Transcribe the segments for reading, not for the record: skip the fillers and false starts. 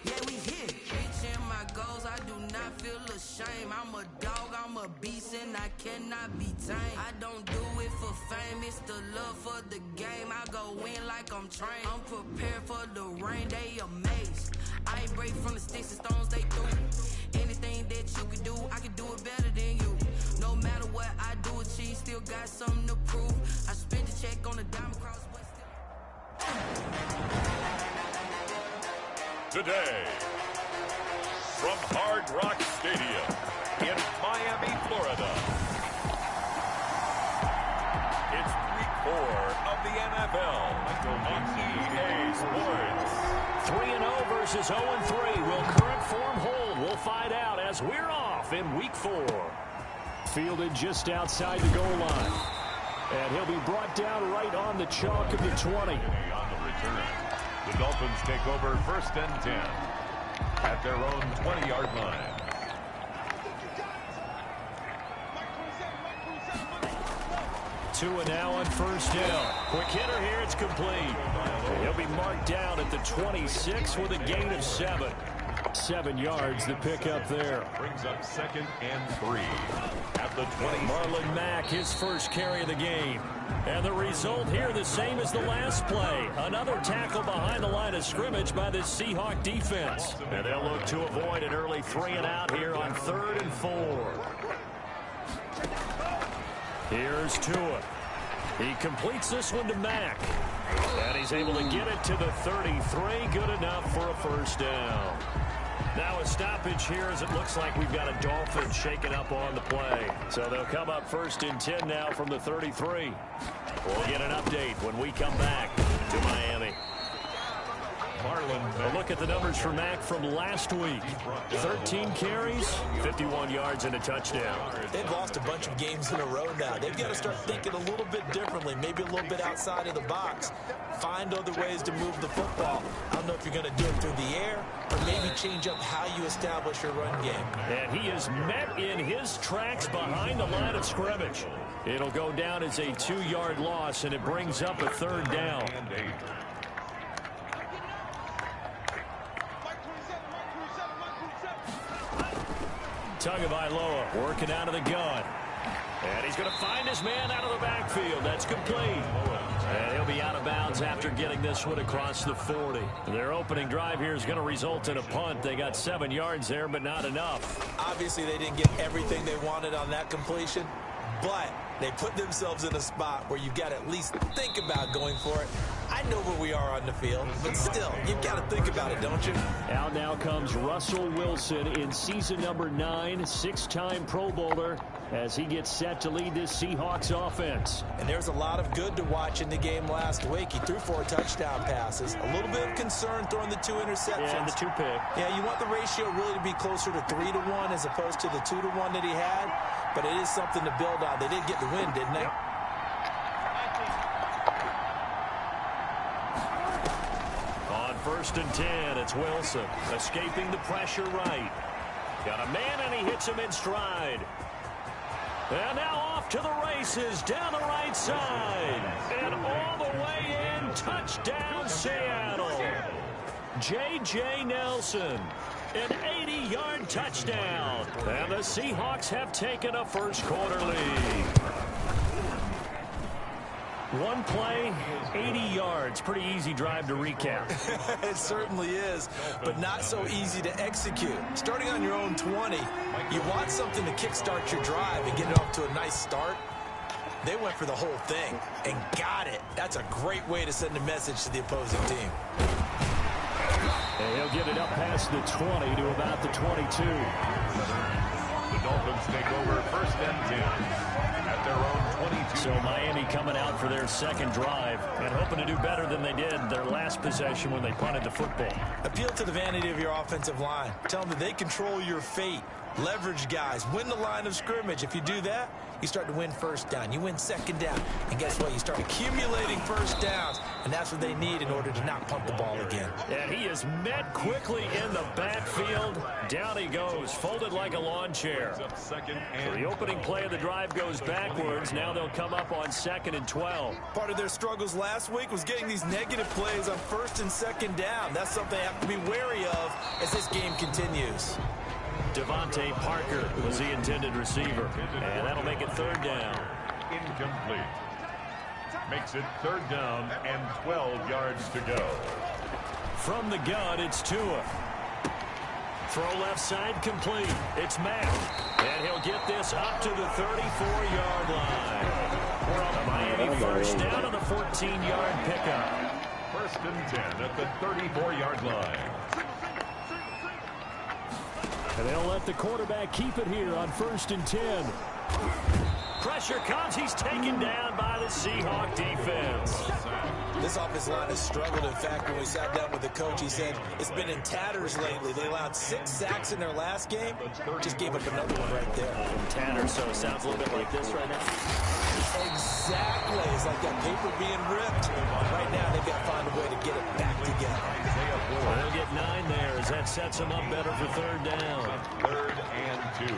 Yeah, we here. Reaching my goals, I do not feel ashamed. I'm a dog, I'm a beast, and I cannot be tamed. I don't do it for fame, it's the love for the game. I go in like I'm trained. I'm prepared for the rain, they amazed. I ain't break from the sticks and stones they threw. Anything that you can do, I can do it better than you. No matter what I do, achieve, still got something to prove. I spent the check on the diamond cross, but still. Today, from Hard Rock Stadium in Miami, Florida, it's Week 4 of the NFL on EA Sports. 3-0 versus 0-3. Will current form hold? We'll find out as we're off in Week 4. Fielded just outside the goal line. And he'll be brought down right on the chalk of the 20. On the return, the Dolphins take over 1st and 10 at their own 20-yard line. Tua now on 1st down. Quick hitter here, it's complete. He'll be marked down at the 26 with a gain of 7. 7 yards the pick up there. Brings up 2nd and 3 at the 20. Marlon Mack, his first carry of the game. And the result here the same as the last play. Another tackle behind the line of scrimmage by the Seahawk defense. And they'll look to avoid an early 3-and-out here on 3rd and 4. Here's Tua. He completes this one to Mack. And he's able to get it to the 33. Good enough for a 1st down. Now a stoppage here as it looks like we've got a Dolphin shaking up on the play. So they'll come up 1st and 10 now from the 33. We'll get an update when we come back to Miami. A look at the numbers for Mack from last week. 13 carries, 51 yards, and a touchdown. They've lost a bunch of games in a row now. They've got to start thinking a little bit differently, maybe a little bit outside of the box. Find other ways to move the football. I don't know if you're going to do it through the air or maybe change up how you establish your run game. And he is met in his tracks behind the line of scrimmage. It'll go down as a 2-yard loss, and it brings up a 3rd down. Tagovailoa working out of the gun. And he's going to find his man out of the backfield. That's complete. And he'll be out of bounds after getting this one across the 40. Their opening drive here is going to result in a punt. They got 7 yards there, but not enough. Obviously, they didn't get everything they wanted on that completion, but they put themselves in a spot where you've got to at least think about going for it. I know where we are on the field, but still, you've got to think about it, don't you? Out now comes Russell Wilson in season number 9, 6-time Pro Bowler, as he gets set to lead this Seahawks offense. And there's a lot of good to watch in the game last week. He threw 4 touchdown passes. A little bit of concern throwing the 2 interceptions. Yeah, and the 2 pick. Yeah, you want the ratio really to be closer to 3-to-1 as opposed to the 2-to-1 that he had, but it is something to build on. They did get the win, didn't they? Yep. On 1st and 10, it's Wilson escaping the pressure right. Got a man, and he hits him in stride. And now off to the races down the right side. And all the way in, touchdown Seattle. J.J. Nelson, an 80-yard touchdown. And the Seahawks have taken a first-quarter lead. One play, 80 yards. Pretty easy drive to recap. It certainly is, but not so easy to execute. Starting on your own 20, you want something to kickstart your drive and get it off to a nice start. They went for the whole thing and got it. That's a great way to send a message to the opposing team. And he'll get it up past the 20 to about the 22. The Dolphins take over 1st and 10 at their own 22. So Miami coming out for their second drive and hoping to do better than they did their last possession when they punted the football. Appeal to the vanity of your offensive line. Tell them that they control your fate. Leverage guys. Win the line of scrimmage. If you do that, you start to win first down. You win second down. And guess what? You start accumulating first downs. And that's what they need in order to not punt the ball again. And he is met quickly in the backfield. Down he goes, folded like a lawn chair. So the opening play of the drive goes backwards. Now they'll come up on 2nd and 12. Part of their struggles last week was getting these negative plays on 1st and 2nd down. That's something they have to be wary of as this game continues. Devontae Parker was the intended receiver. And that'll make it 3rd down. Incomplete. Makes it 3rd down and 12 yards to go. From the gun, it's Tua. Throw left side complete. It's Mack. And he'll get this up to the 34-yard line. A Miami first down on the 14-yard pickup. 1st and 10 at the 34-yard line. And they'll let the quarterback keep it here on 1st and 10. Pressure comes. He's taken down by the Seahawk defense. This offensive line has struggled. In fact, when we sat down with the coach, he said it's been in tatters lately. They allowed 6 sacks in their last game. Just gave up another one right there. Tatters, so it sounds a little bit like this right now. Exactly. It's like that paper being ripped. Right now, they've got to find a way to get it back together. They'll get 9 there as that sets them up better for 3rd down. 3rd and 2.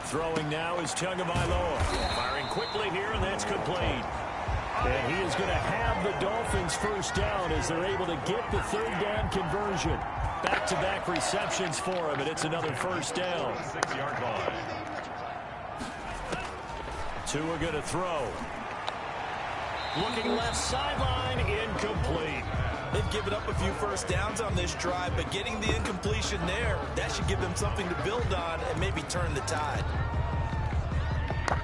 Throwing now is Tagovailoa. Firing quickly here, and that's complete. And he is going to have the Dolphins first down as they're able to get the 3rd down conversion. Back-to-back receptions for him, and it's another first down. 6-yard line. Tua going to throw. Looking left sideline, incomplete. They've given up a few first downs on this drive, but getting the incompletion there, that should give them something to build on and maybe turn the tide.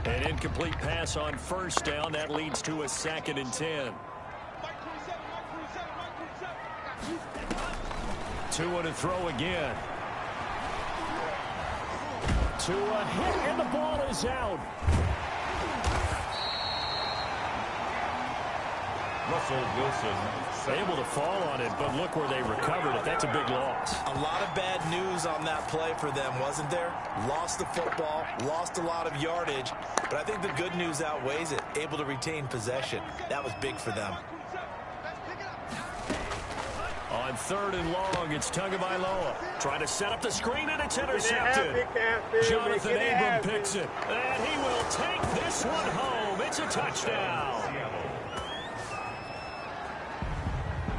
An incomplete pass on first down. That leads to a 2nd and 10. Tua to throw again. Tua hit, and the ball is out. Russell Wilson able to fall on it, but look where they recovered it. That's a big loss. A lot of bad news on that play for them, wasn't there? Lost the football, lost a lot of yardage, but I think the good news outweighs it. Able to retain possession. That was big for them. On 3rd and long, it's Tagovailoa. Trying to set up the screen, and it's intercepted. Jonathan Abram picks it. And he will take this one home. It's a touchdown.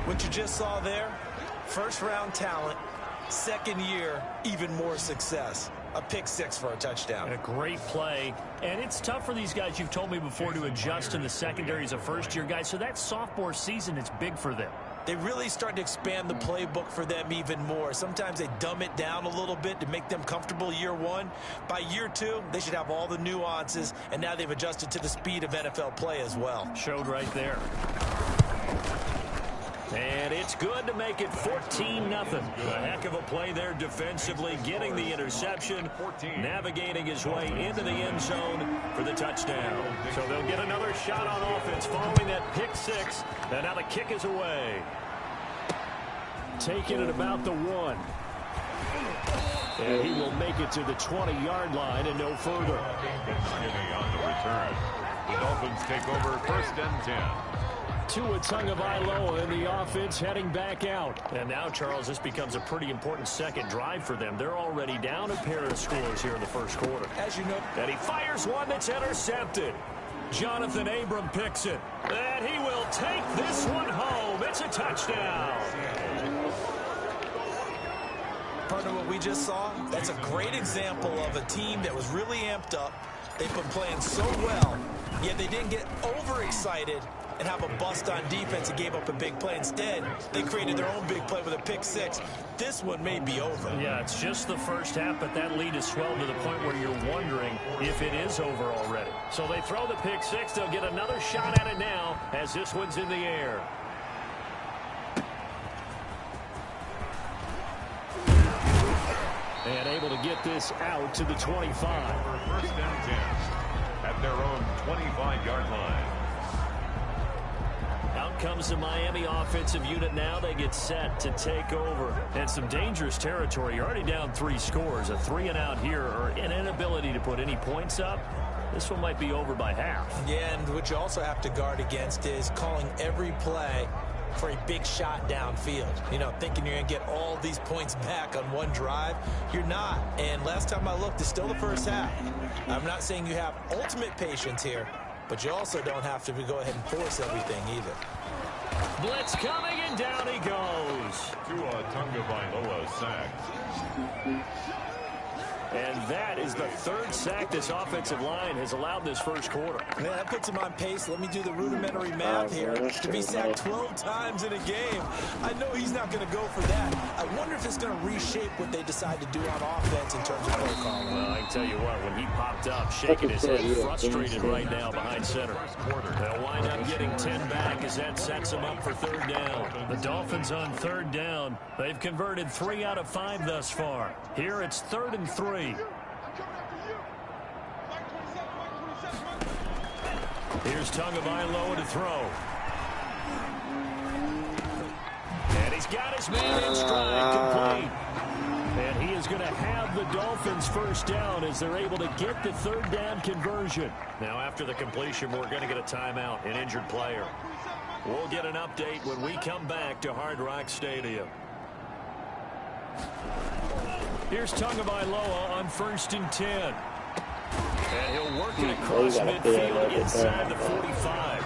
What you just saw there, first-round talent, 2nd year, even more success. A pick 6 for a touchdown. A great play. And it's tough for these guys, you've told me before, to adjust in the secondary as a first-year guy. So that sophomore season is big for them. They really start to expand the playbook for them even more. Sometimes they dumb it down a little bit to make them comfortable year 1. By year 2, they should have all the nuances, and now they've adjusted to the speed of NFL play as well. Showed right there. And it's good to make it 14-0. A heck of a play there defensively, getting the interception, navigating his way into the end zone for the touchdown. So they'll get another shot on offense following that pick 6, and now the kick is away. Taking it about the 1. And he will make it to the 20-yard line and no further. Jimmy on the return. The Dolphins take over 1st and 10. Tua Tagovailoa in the offense heading back out. And now, Charles, this becomes a pretty important second drive for them. They're already down a pair of scores here in the first quarter. As you know. And he fires one that's intercepted. Jonathan Abram picks it. And he will take this one home. It's a touchdown. Partner, what we just saw, that's a great example of a team that was really amped up. They've been playing so well, yet they didn't get overexcited and have a bust on defense and gave up a big play. Instead, they created their own big play with a pick 6. This one may be over. Yeah, it's just the first half, but that lead has swelled to the point where you're wondering if it is over already. So they throw the pick 6. They'll get another shot at it now as this one's in the air. And able to get this out to the 25. 1st and 10 at their own 25-yard line. Out comes the Miami offensive unit now. They get set to take over. And some dangerous territory. You're already down 3 scores. A 3-and-out here, or an inability to put any points up. This one might be over by half. Yeah, and what you also have to guard against is calling every play for a big shot downfield. You know, thinking you're going to get all these points back on one drive. You're not. And last time I looked, it's still the first half. I'm not saying you have ultimate patience here, but you also don't have to go ahead and force everything either. Blitz coming, and down he goes. Tua Tagovailoa sacked. And that is the 3rd sack this offensive line has allowed this first quarter. Man, that puts him on pace. Let me do the rudimentary math here. To be sacked 12 times in a game, I know he's not going to go for that. I wonder if it's going to reshape what they decide to do on offense in terms of play calling. Well, I can tell you what, when he popped up, shaking his head, frustrated right now behind center. They'll wind up getting 10 back as that sets them up for 3rd down. The Dolphins on 3rd down. They've converted 3 out of 5 thus far. Here it's 3rd and 3. Here's Tagovailoa to throw. And he's got his man in stride, complete. And he is going to have the Dolphins first down as they're able to get the 3rd down conversion. Now after the completion, we're going to get a timeout, an injured player. We'll get an update when we come back to Hard Rock Stadium. Here's Tagovailoa on 1st and 10. And he'll work it across midfield inside the 45.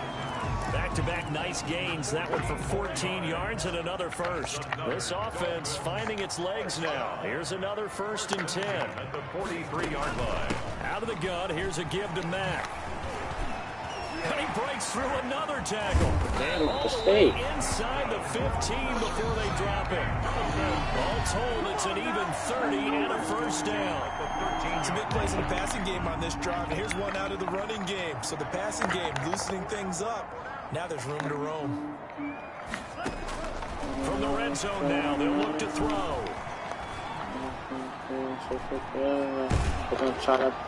Back-to-back nice gains. That one for 14 yards and another first. This offense finding its legs now. Here's another 1st and 10. At the 43-yard line. Out of the gun, here's a give to Mack. And he breaks through another tackle. And all the way inside the 15 before they drop him. All told, it's an even 30 and a 1st down. Some big plays in the passing game on this drive, and here's one out of the running game. So the passing game loosening things up. Now there's room to roam. From the red zone now, they'll look to throw.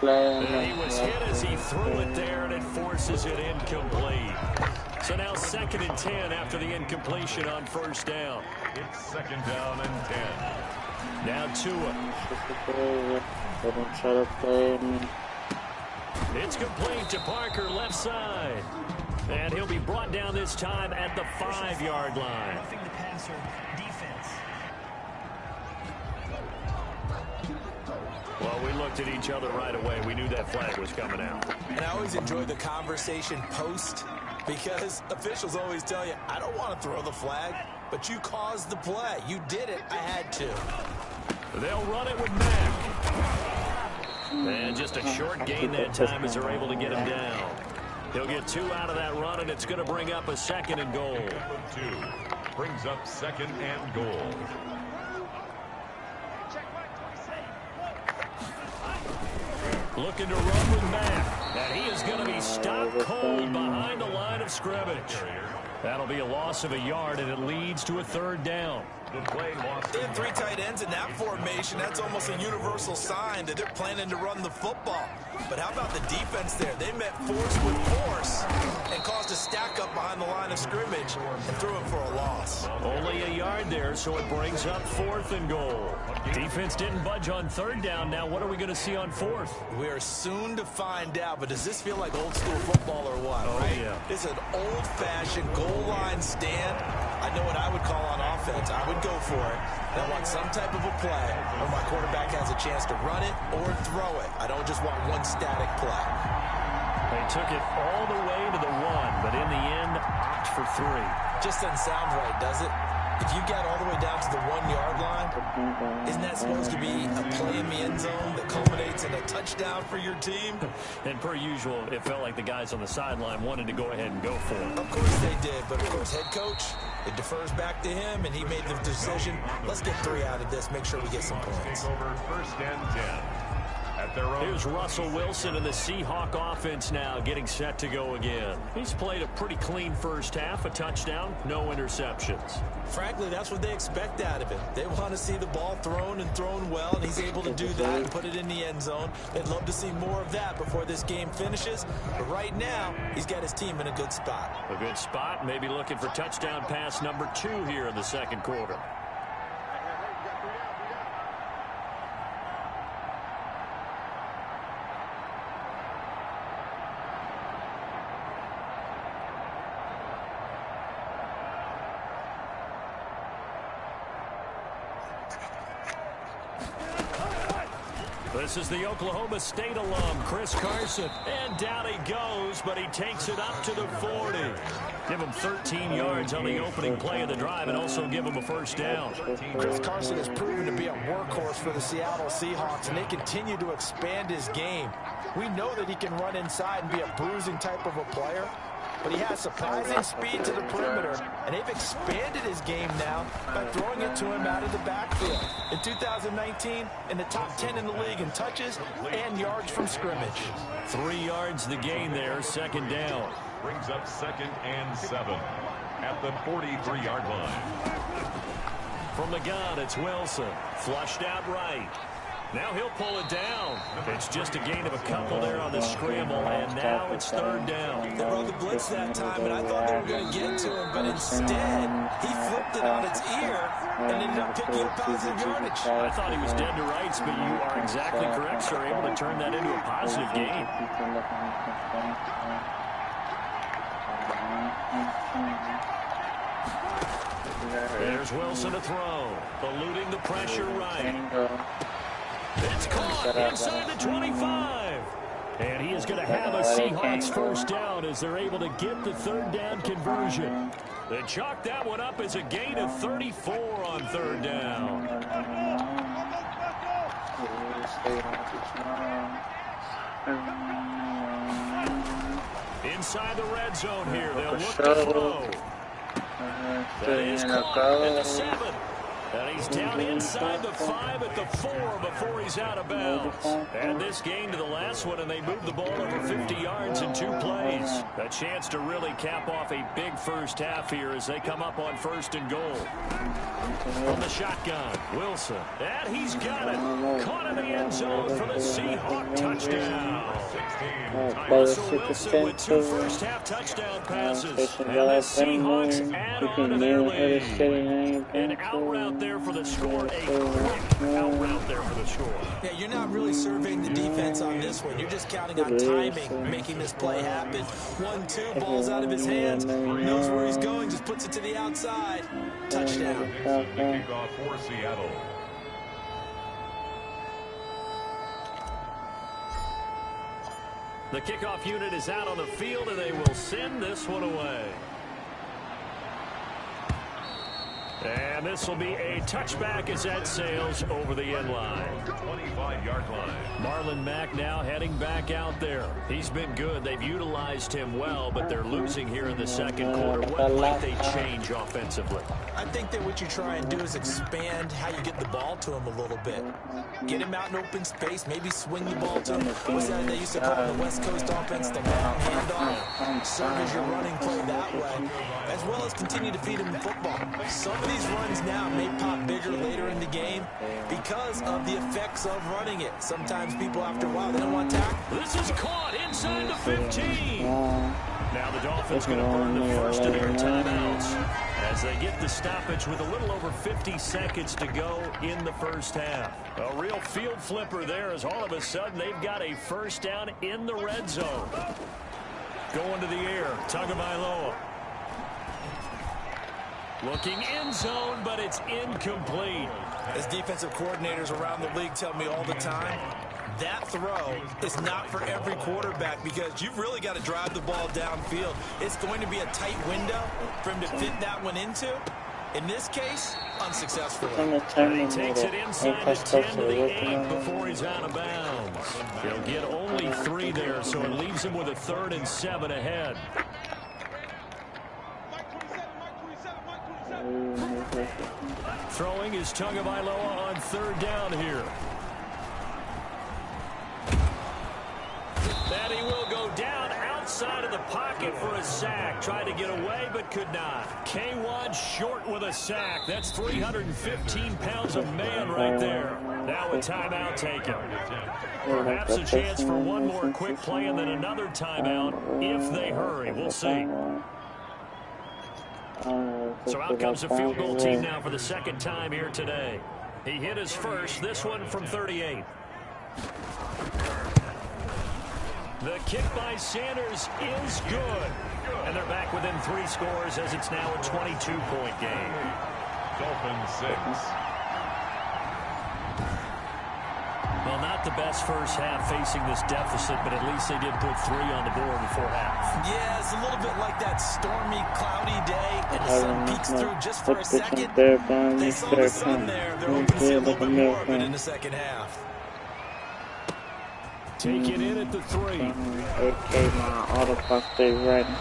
And he was hit as he threw it there, and it forces it incomplete. So now 2nd and 10 after the incompletion on 1st down. It's 2nd down and 10. Now Tua. It's complete to Parker, left side. And he'll be brought down this time at the 5-yard line. Well, we looked at each other right away. We knew that flag was coming out. And I always enjoy the conversation post, because officials always tell you, I don't want to throw the flag, but you caused the play. You did it. I had to. They'll run it with Mack. And just a short gain that time as they're able to get him down. He'll get 2 out of that run, and it's going to bring up a 2nd and goal. 2 brings up 2nd and goal. Looking to run with Mack. And he is going to be stopped cold behind the line of scrimmage. That'll be a loss of a yard, and it leads to a 3rd down. The play lost. They have 3 tight ends in that formation. That's almost a universal sign that they're planning to run the football. But how about the defense there? They met force with force and caused a stack up behind the line of scrimmage and threw him for a loss. Only a yard there, so it brings up 4th and goal. Defense didn't budge on 3rd down. Now what are we going to see on 4th? We are soon to find out, but does this feel like old school football or what? Oh, right? yeah. It's an old-fashioned goal line stand. I know what I would call on offense. I would go for it. I want some type of a play where my quarterback has a chance to run it or throw it. I don't just want one static play. They took it all the way to the 1, but in the end, opt for 3. Just doesn't sound right, does it? If you get all the way down to the 1-yard line, isn't that supposed to be a play in the end zone that culminates in a touchdown for your team? And per usual, it felt like the guys on the sideline wanted to go ahead and go for it. Of course they did, but of course head coach, it defers back to him, and he made the decision, let's get 3 out of this, make sure we get some points. Take over 1st and 10. At their own. Here's Russell Wilson and the Seahawk offense now getting set to go again. He's played a pretty clean first half, a touchdown, no interceptions. Frankly, that's what they expect out of him. They want to see the ball thrown and thrown well, and he's able to do that and put it in the end zone. They'd love to see more of that before this game finishes. But right now, he's got his team in a good spot. A good spot, maybe looking for touchdown pass number 2 here in the second quarter. This is the Oklahoma State alum, Chris Carson. And down he goes, but he takes it up to the 40. Give him 13 yards on the opening play of the drive and also give him a first down. Chris Carson has proven to be a workhorse for the Seattle Seahawks, and they continue to expand his game. We know that he can run inside and be a bruising type of a player, but he has surprising speed to the perimeter, and they've expanded his game now by throwing it to him out of the backfield. In 2019, in the top 10 in the league in touches and yards from scrimmage. 3 yards the gain there, second down. Brings up 2nd and 7 at the 43-yard line. From the gun, it's Wilson. Flushed out right. Now he'll pull it down. It's just a gain of a couple there on the scramble, and now it's third down. They rode the blitz that time, and I thought they were going to get it to him, but instead, he flipped it on its ear and ended up picking up positive yardage. I thought he was dead to rights, but you are exactly correct, sir. Able to turn that into a positive gain. There's Wilson to throw. Eluding the pressure right. It's caught inside the 25. And he is going to have a Seahawks first down as they're able to get the third down conversion. They chalk that one up as a gain of 34 on third down. Inside the red zone here. They'll look to throw. That is caught at the 7. And he's down inside the 5 at the 4 before he's out of bounds. And this gain to the last one, and they move the ball over 50 yards in 2 plays. A chance to really cap off a big first half here as they come up on 1st and goal. From the shotgun, Wilson. And he's got it. Caught in the end zone for the Seahawk touchdown. Russell Wilson with 2 first-half touchdown passes. And the Seahawks add on to their lead. An out route there for the score. A quick out route there for the score. Yeah, you're not really surveying the defense on this one. You're just counting on timing, making this play happen. 1-2, ball's out of his hands. Knows where he's going, just puts it to the outside. Touchdown. The kickoff for Seattle. The kickoff unit is out on the field, and they will send this one away. And this will be a touchback as that sails over the end line. 25-yard line. Marlon Mack now heading back out there. He's been good. They've utilized him well, but they're losing here in the second quarter. What might they change offensively? I think that what you try and do is expand how you get the ball to him a little bit. Get him out in open space, maybe swing the ball to him. What's that they used to call the West Coast offense, the long handoff? Serve as your running play that way, as well as continue to feed him the football. Some of these runs now may pop bigger later in the game because of the effects of running it. Sometimes people, after a while, they don't want to tackle. This is caught inside the 15. Now the Dolphins going to burn the first of their timeouts as they get the stoppage with a little over 50 seconds to go in the first half. A real field flipper there as all of a sudden they've got a first down in the red zone. Going to the air, Tagovailoa. Looking in zone, but it's incomplete. As defensive coordinators around the league tell me all the time, that throw is not for every quarterback because you've really got to drive the ball downfield. It's going to be a tight window for him to fit that one into. In this case, unsuccessfully. And he takes it inside the 10 to the 8 before he's out of bounds. He'll get only 3 there, so it leaves him with a 3rd and 7 ahead. Throwing is Tagovailoa on 3rd down here. And he will go down outside of the pocket for a sack. Tried to get away, but could not. K1 short with a sack. That's 315 pounds of man right there. Now a timeout taken. Perhaps a chance for one more quick play and then another timeout if they hurry. We'll see. So out comes the field goal team now for the second time here today. He hit his first, this one from 38. The kick by Sanders is good. And they're back within 3 scores as it's now a 22-point game. Dolphins 6. Well, not the best first half facing this deficit, but at least they did put 3 on the board before half. Yeah, it's a little bit like that stormy, cloudy day, and the sun peeks through just for a second. They saw the sun there. They're hoping to see a little bit more of it in the second half. Take it in at the 3. Okay, my auto stay ready.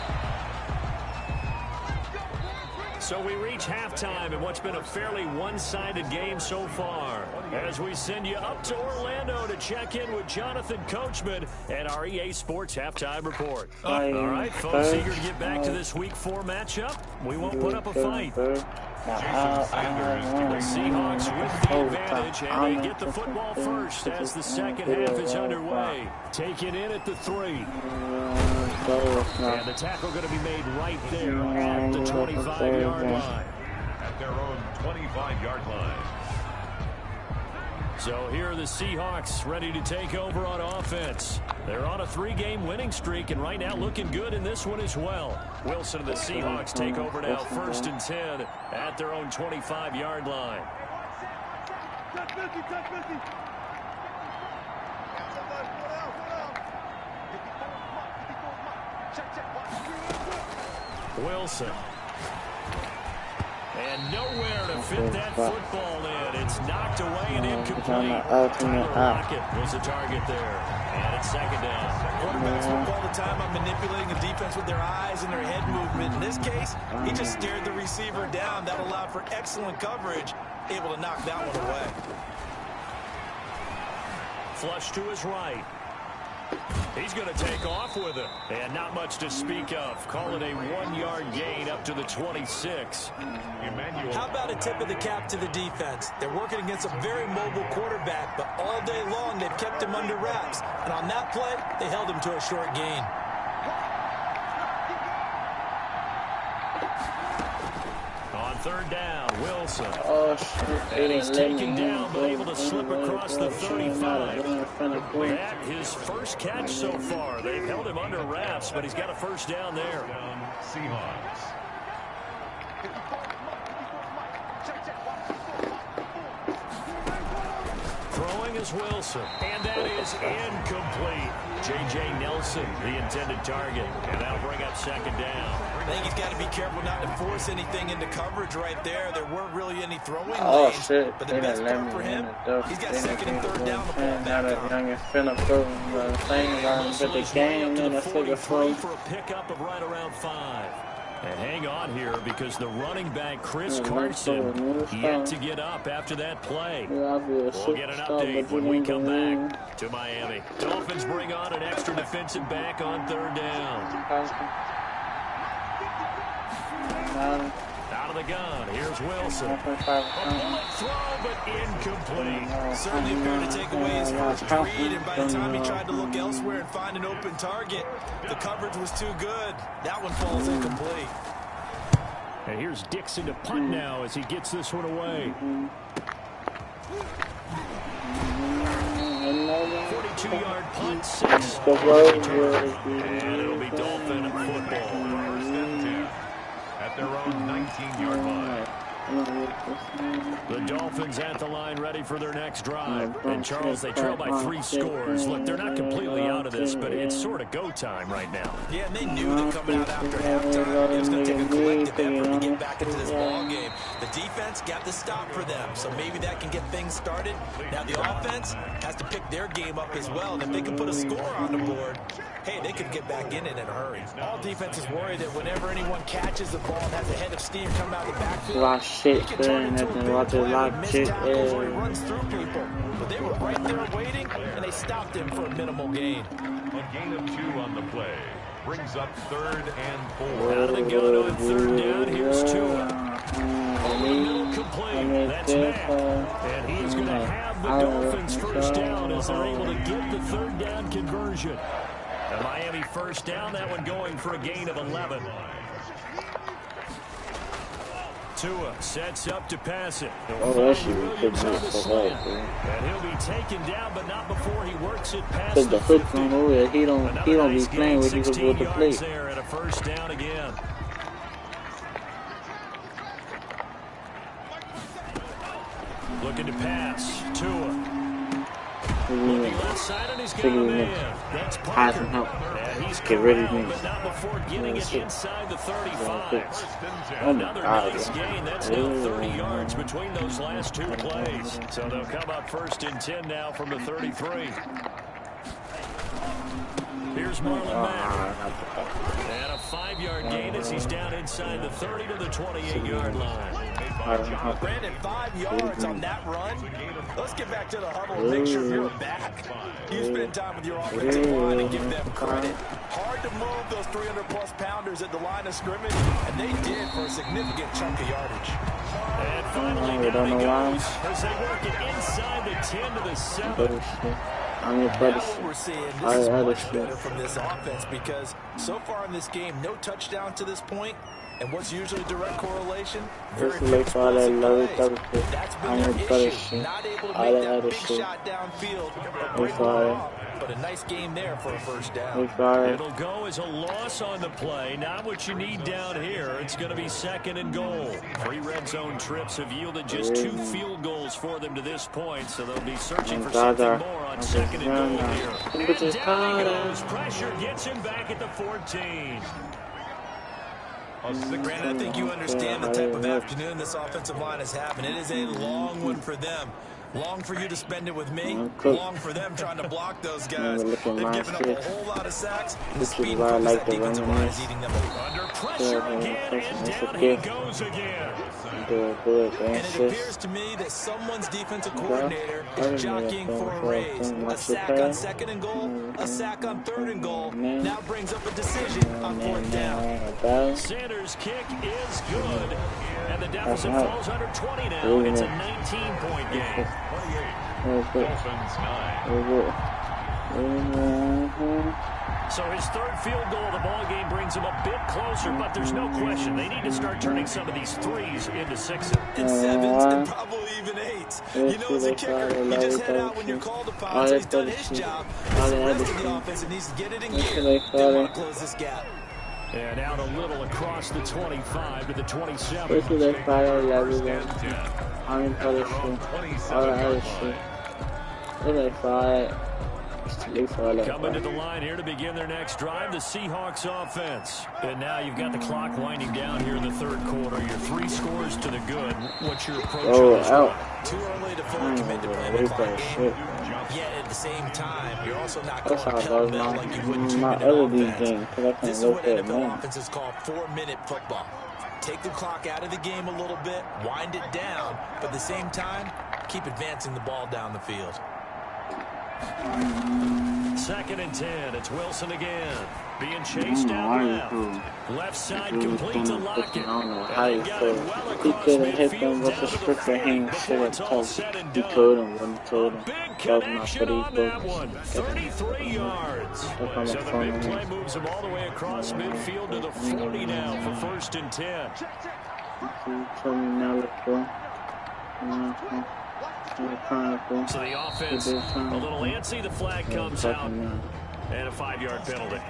So we reach halftime in what's been a fairly one-sided game so far. As we send you up to Orlando to check in with Jonathan Coachman and our EA Sports Halftime Report. All right, folks, eager to get back to this Week 4 matchup. We won't put up a fight. The Seahawks with the advantage, and they get the football first as the second half is underway. Take it in at the 3. And the tackle going to be made right there at the 25-yard line. At their own 25-yard line. So here are the Seahawks ready to take over on offense. They're on a 3-game winning streak, and right now looking good in this one as well. Wilson and the Seahawks take over now, 1st and 10 at their own 25-yard line. Wilson. And nowhere to fit that football in. It's knocked away and incomplete. Tyler Lockett was the target there. And it's 2nd down. Quarterbacks work all the time on manipulating the defense with their eyes and their head movement. In this case, he just stared the receiver down. That allowed for excellent coverage, able to knock that one away. Flush to his right. He's going to take off with it. And not much to speak of. Call it a 1-yard gain up to the 26. How about a tip of the cap to the defense? They're working against a very mobile quarterback, but all day long they've kept him under wraps. And on that play, they held him to a short gain. On 3rd down, Wilson. Oh, shit. And he's taken down, but able to slip across the 35. That his first catch so far. They've held him under wraps, but he's got a 1st down there. Seahawks. Throwing is Wilson, and that is incomplete. J.J. Nelson, the intended target, and that'll bring up 2nd down. I think he's got to be careful not to force anything into coverage right there. There weren't really any throwing lanes, shit. but the best part for him, he's got 2nd and 3rd down the ball back for a pickup of right around 5. And hang on here because the running back, Chris Carson, yet to get up after that play. We'll get an update when we come back to Miami. Dolphins bring on an extra defensive back on 3rd down. Out of the gun, here's Wilson. A bullet throw, but incomplete. Certainly fair to take away his first read, and by the time he tried to look elsewhere and find an open target, the coverage was too good. That one falls incomplete. And here's Dixon to punt now as he gets this one away. 42-yard punt, 6. And it'll be Dolphin football. 1st and 10 at their own 19-yard line. The Dolphins at the line ready for their next drive. And, Charles, they trail by 3 scores. Look, they're not completely out of this, but it's sort of go time right now. Yeah, and they knew that coming out after halftime, it was going to take a collective effort to get back into this ball game. The defense got the stop for them, so maybe that can get things started. Now the offense has to pick their game up as well, and if they can put a score on the board, hey, they could get back in it in a hurry. All defenses worry that whenever anyone catches the ball and has a head of steam coming out of the backfield, shit, He can man. turn into a Nothing big watch a play lot with of missed shit, tackles where he runs through people. But they were right there waiting, and they stopped him for a minimal gain. A gain of 2 on the play. Brings up 3rd and 4. Out of the gun on 3rd down. Here's Tua. Over the middle, complete. That's Matt. And he's going to have the Dolphins first down as they're able to get the 3rd down conversion. And Miami first down, that one going for a gain of 11. Tua sets up to pass it. That shit was putting me so hard, bro. And he'll be taken down, but not before he works it past Cause the the hook 50. on over, he don't be playing with you with the play. There and a first down again. Looking to pass. Tua. Looking left side, and he's got a man. That's Pass Parker. him help. And he's Get rid of corralled, me. but not before getting it inside the 35. Oh my Another God. nice gain. That's now 30 yards between those last 2 plays. So they'll come up 1st and 10 now from the 33. Here's Marlon Mack. And a 5-yard gain as he's down inside the 30 to the 28-yard line. Brandon, 5 yards on that run. Let's get back to the huddle and make sure you're back. You spend time with your offensive line and give them credit. Hard to move those 300-plus pounders at the line of scrimmage, and they did for a significant chunk of yardage. And finally down he goes as they work it inside the 10 to the 7. Now what we're seeing, this is much better from this offense because so far in this game, no touchdown to this point. And what's usually a direct correlation? Very few explosive plays. That's been their issue. Not able to make that big shot downfield or break one off. But a nice game there for a first down. It'll go as a loss on the play. Not what you need down here. It's going to be 2nd and goal. 3 red zone trips have yielded just 2 field goals for them to this point, so they'll be searching for something more on 2nd and goal here. And down he goes. Pressure gets him back at the 14. Brandon, I think you understand the type of afternoon this offensive line is having. It is a long one for them. Long for you to spend it with me. Long for them trying to block those guys. They've given up a whole lot of sacks. And the speed focus that defensive line is eating them up. Under pressure again, and down he goes again. And it appears to me that someone's defensive coordinator is jockeying for a raise. A sack on 2nd and goal, a sack on 3rd and goal. Now brings up a decision on 4th down. Sanders' kick is good. And the deficit falls under 20 now. It's a 19-point game. 28. Dolphins 9. So his 3rd field goal of the ball game brings him a bit closer, but there's no question they need to start turning some of these 3s into 6s. And 7s and probably even 8s. You know, as a kicker, you just head out when you're called upon. So he's done his job. As the rest of the offense needs to get it engaged. They want to close this gap. And out a little across the 25 to the 27. Coming to the line here to begin their next drive, the Seahawks offense. And now you've got the clock winding down here in the 3rd quarter. Your 3 scores to the good. What's your approach on this one? Too early to fully commit to playing the clock game. Yet at the same time, you're also not going pell-mell like you would 2-minute offense. This is what NFL offenses call 4-minute football. Take the clock out of the game a little bit, wind it down, but at the same time, keep advancing the ball down the field. 2nd and 10. It's Wilson again. Being chased out left. Left side complete to Lockett. And they got it well across midfield down to the 40 before it's all said and done. A big connection on that one. 33 yards. So the big play moves him all the way across midfield to the 40 now for 1st and 10. So the offense a little antsy. The flag comes out. And a 5-yard penalty.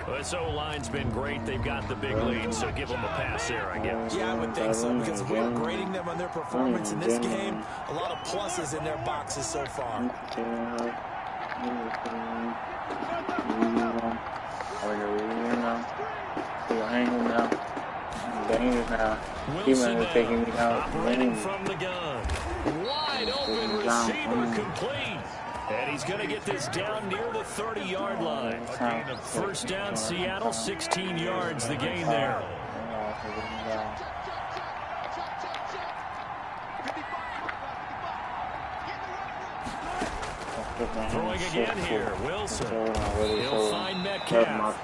Well, this O-line's been great. They've got the big lead, so give them a pass there, I guess. Yeah, I would think so, because if we're grading them on their performance in this game, a lot of pluses in their boxes so far. Wilson taking me out. Operating from the gun. Wide open receiver complete. And he's going to get this down near the 30-yard line. First down, Seattle, 16 yards the gain there. Throwing again here, Wilson. He'll find Metcalf.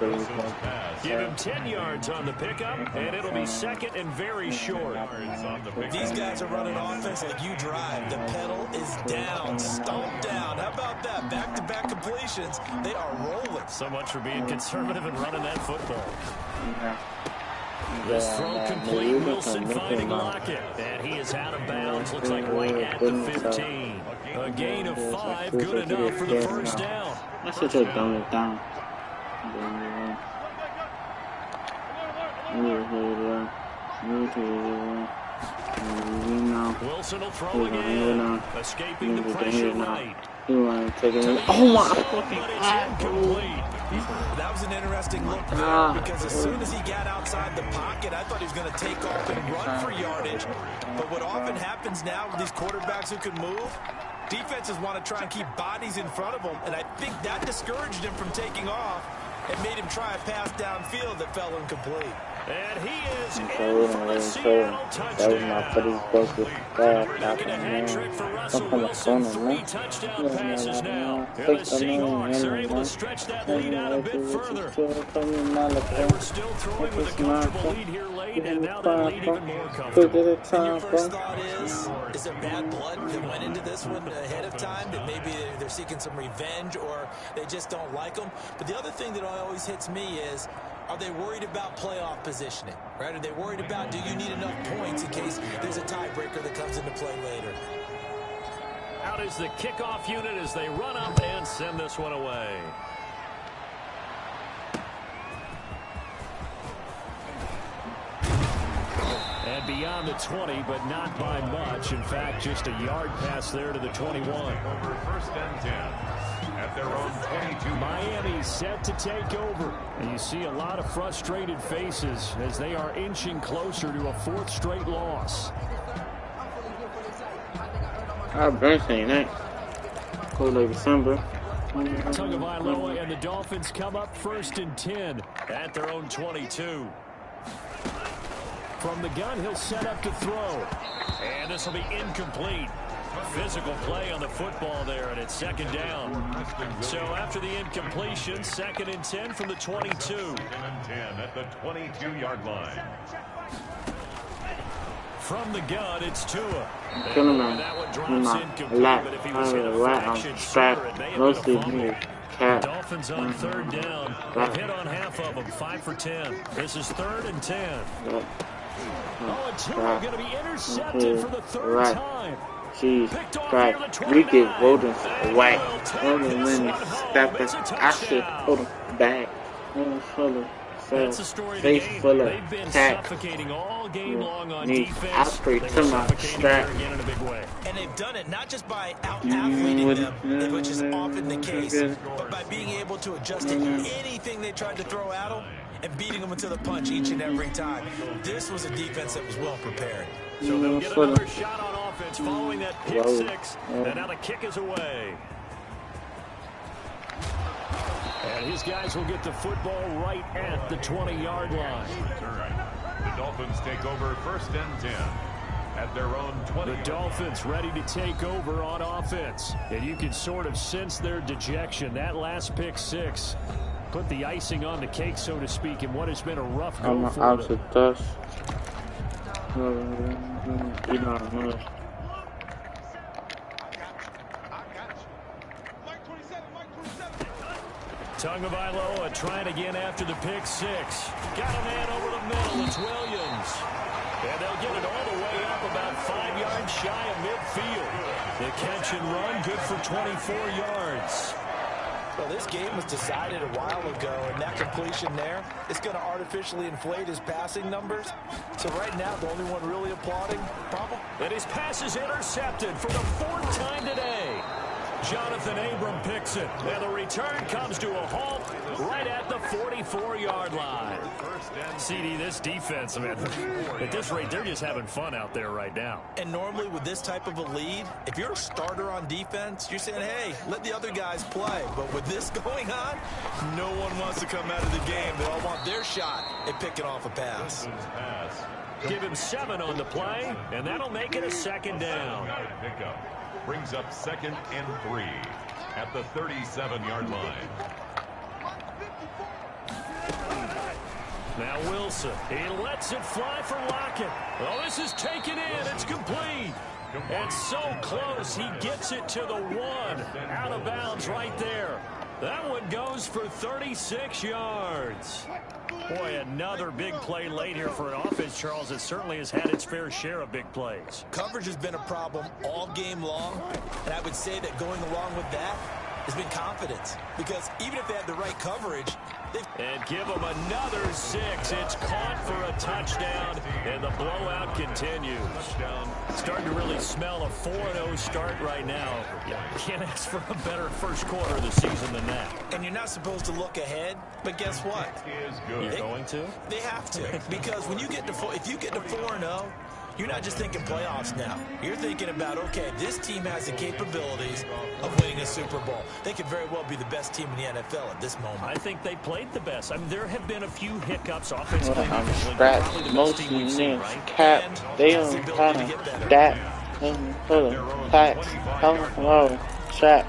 Give him 10 yards on the pickup, and it'll be second and very short. These guys are running offense like you drive. The pedal is down, stomped down. How about that? Back-to-back completions. They are rolling. So much for being conservative and running that football. This throw complete. Wilson finding Lockett. And he is out of bounds. Looks like right at the 15. A gain of 5. Good enough for the first down. I should have dumbed it down. Wilson will throw again. Escaping the pressure right. Oh my fucking God. That was an interesting look there because as soon as he got outside the pocket, I thought he was going to take off and run for yardage. But what often happens now with these quarterbacks who can move, defenses want to try and keep bodies in front of them, and I think that discouraged him from taking off and made him try a pass downfield that fell incomplete. And he is in for the Seattle touchdown. Making a hat trick for Russell Wilson. 3 touchdown passes now. And the Seahawks are able to stretch that lead out a bit further. They were still throwing with a comfortable lead here late, and now that lead even more comfortable. And your first thought is there bad blood that went into this one ahead of time, that maybe they're seeking some revenge or they just don't like them? But the other thing that always hits me is, are they worried about playoff positioning, right? Are they worried about, do you need enough points in case there's a tiebreaker that comes into play later? Out is the kickoff unit as they run up and send this one away. And beyond the 20, but not by much. In fact, just a yard pass there to the 21. Over first and 10. At their own 22. Miami set to take over. And you see a lot of frustrated faces as they are inching closer to a 4th straight loss. I've been saying that. Cold like December. Tagovailoa and the Dolphins come up first and 10 at their own 22. From the gun, he'll set up to throw. And this will be incomplete. Physical play on the football there, and it's second down. So after the incompletion, 2nd and 10 from the 22. 2nd and 10 at the 22-yard line. From the gun, it's Tua. That one drops incomplete, but if he was in a fraction sooner, it may have been a fumble. Dolphins on 3rd down. They've hit on half of them, 5 for 10. This is 3rd and 10. Oh, and Tua going to be intercepted for the 3rd time. Jeez, right. We get Roden away. Roden when stepping, I should put him back. That's the story of the game. They've been suffocating all game long on defense. They were suffocating here again in a big way. And they've done it not just by out-athleting them, which is often the case, but by being able to adjust to anything they tried to throw at them and beating them into the punch each and every time. This was a defense that was well prepared. So they'll get another shot on offense following that pick 6. And now the kick is away. And his guys will get the football right at the 20-yard line. The Dolphins take over 1st and 10 at their own 20. The Dolphins ready to take over on offense. And you can sort of sense their dejection. That last pick 6 put the icing on the cake, so to speak, in what has been a rough go for them. Tagovailoa trying again after the pick 6. Got a man over the middle. It's Williams. And they'll get it all the way up about 5 yards shy of midfield. The catch and run good for 24 yards. Well, this game was decided a while ago, and that completion there is going to artificially inflate his passing numbers. So right now, the only one really applauding, probably. And his pass is intercepted for the 4th time today. Jonathan Abram picks it. And the return comes to a halt right at the 44-yard line. CD, this defense, man, at this rate, they're just having fun out there right now. And normally with this type of a lead, if you're a starter on defense, you're saying, hey, let the other guys play. But with this going on, no one wants to come out of the game. They all want their shot at picking off a pass. Give him 7 on the play, and that'll make it a second down. Pickup brings up 2nd and 3 at the 37-yard line. Now Wilson, he lets it fly for Lockett. Oh, this is taken in. It's complete. And so close, he gets it to the 1. Out of bounds right there. That one goes for 36 yards. Boy, another big play late here for an offense, Charles, that certainly has had its fair share of big plays. Coverage has been a problem all game long, and I would say that going along with that has been confidence. Because even if they had the right coverage, and give them another 6. It's caught for a touchdown, and the blowout continues. Starting to really smell a 4-0 start right now. Can't ask for a better first quarter of the season than that. And you're not supposed to look ahead, but guess what? You're going to? They have to. Because when you get to if you get to 4-0, you're not just thinking playoffs now. You're thinking about, okay, this team has the capabilities of winning a Super Bowl. They could very well be the best team in the NFL at this moment. I think they played the best. I mean, there have been a few hiccups offensively. Scratch most of them cap. They don't kind of that. Tax. Hello. Trap.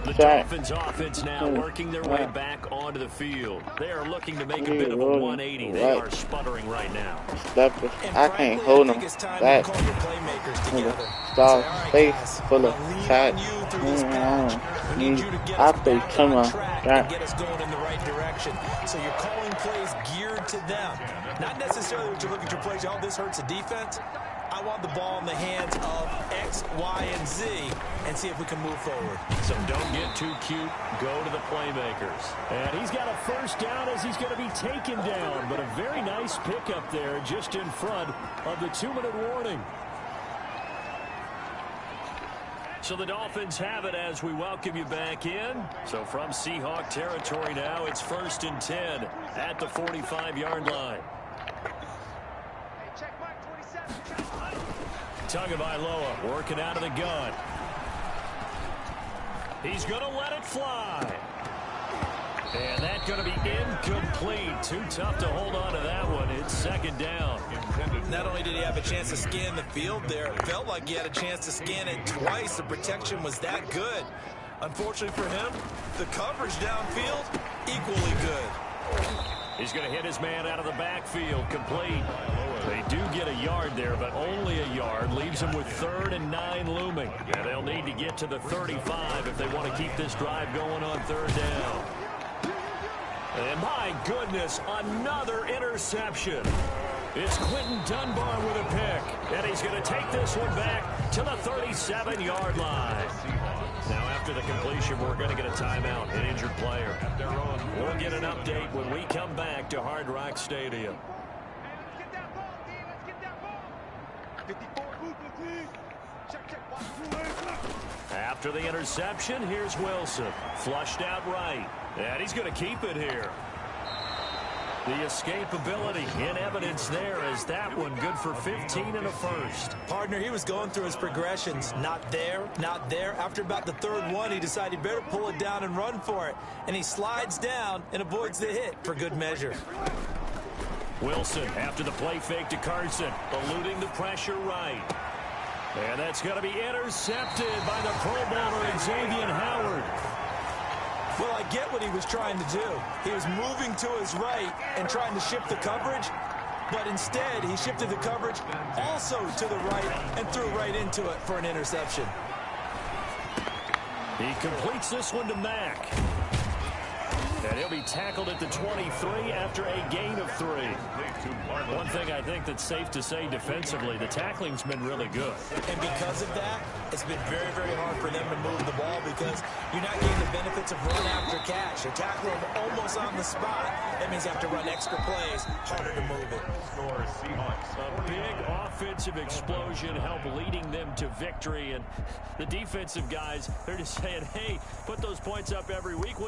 The Dolphins offense now working their way back onto the field. They are looking to make a bit of a 180. They are sputtering right now. I can't hold them back. Stop face full of chat. I play come on. Get us going in the right direction. So you're calling plays geared to them. Not necessarily what you look at your plays. Oh, this hurts the defense. I want the ball in the hands of X, Y, and Z and see if we can move forward. So don't get too cute. Go to the playmakers. And he's got a first down as he's going to be taken down. But a very nice pickup there just in front of the 2-minute warning. So the Dolphins have it as we welcome you back in. So from Seahawk territory now, it's 1st and 10 at the 45-yard line. Tagovailoa working out of the gun. He's going to let it fly. And that's going to be incomplete. Too tough to hold on to that one. It's 2nd down. Not only did he have a chance to scan the field there, it felt like he had a chance to scan it twice. The protection was that good. Unfortunately for him, the coverage downfield, equally good. He's going to hit his man out of the backfield. Complete. They do get a yard there, but only a yard. Leaves them with 3rd and 9 looming. And they'll need to get to the 35 if they want to keep this drive going on 3rd down. And my goodness, another interception. It's Quinton Dunbar with a pick. And he's going to take this one back to the 37-yard line. Now, after the completion, we're going to get a timeout, an injured player. We'll get an update when we come back to Hard Rock Stadium. After the interception, here's Wilson. Flushed out right. And he's going to keep it here. The escapability in evidence there as that one good for 15 and a first. Partner, he was going through his progressions. Not there, not there. After about the 3rd one, he decided he better pull it down and run for it. And he slides down and avoids the hit for good measure. Wilson after the play fake to Carson, eluding the pressure right. And that's going to be intercepted by the Pro Bowler Xavier Howard. Well, I get what he was trying to do. He was moving to his right and trying to shift the coverage, but instead he shifted the coverage also to the right and threw right into it for an interception. He completes this one to Mack. And he'll be tackled at the 23 after a gain of 3. One thing I think that's safe to say defensively, the tackling's been really good. And because of that, it's been very, very hard for them to move the ball because you're not getting the benefits of run after catch. You're tackling them almost on the spot. That means you have to run extra plays, harder to move it. A big offensive explosion help leading them to victory. And the defensive guys, they're just saying, hey, put those points up every week.